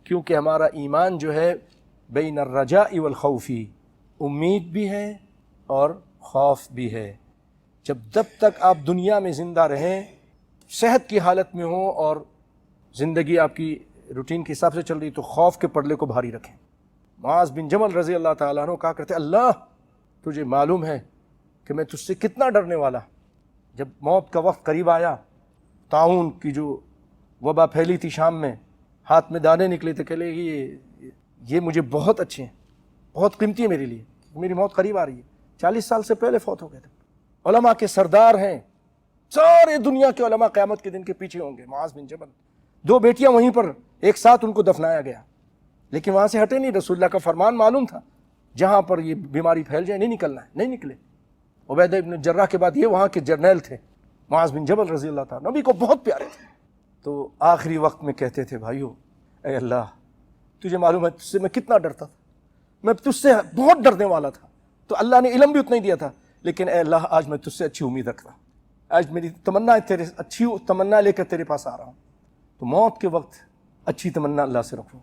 کیونکہ ہمارا ایمان جو ہے بین الرجاء والخوفی، امید بھی ہے اور خوف بھی ہے۔ جب تک آپ دنیا میں زندہ رہیں، صحت کی حالت میں ہوں اور زندگی آپ کی روٹین کے حساب سے چل رہی، تو خوف کے پردے کو بھاری رکھیں۔ معاذ بن جبل رضی اللہ تعالیٰ عنہ کہا کرتے، اللہ تجھے معلوم ہے کہ میں تجھ سے کتنا ڈرنے والا۔ جب موت کا وقت قریب آیا، طاعون کی جو وبا پھیلی تھی شام میں، ہاتھ میں دانے نکلے تھے، کہ لے یہ مجھے بہت اچھے ہیں، بہت قیمتی ہے میرے لیے، میری موت قریب آ رہی ہے۔ 40 سال سے پہلے فوت ہو گئے تھے، علماء کے سردار ہیں، سارے دنیا کے علماء قیامت کے دن کے پیچھے ہوں گے۔ معاذ بن جبل، 2 بیٹیاں وہیں پر ایک ساتھ ان کو دفنایا گیا، لیکن وہاں سے ہٹے نہیں۔ رسول اللہ کا فرمان معلوم تھا، جہاں پر یہ بیماری پھیل جائے نہیں نکلنا ہے، نہیں نکلے۔ عبیدہ ابن جراح کے بعد یہ وہاں کے جرنیل تھے، معاذ بن جبل رضی اللہ تعالیٰ، نبی کو بہت پیارے تھے۔ تو آخری وقت میں کہتے تھے، بھائیو اے اللہ تجھے معلوم ہے تجھ سے میں کتنا ڈرتا تھا، میں تجھ سے بہت ڈرنے والا تھا، تو اللہ نے علم بھی اتنا ہی دیا تھا، لیکن اے اللہ آج میں تجھ سے اچھی امید رکھتا ہوں، آج میری تمنا تیرے اچھی تمنا لے کر تیرے پاس آ رہا ہوں۔ تو موت کے وقت اچھی تمنا اللہ سے رکھو۔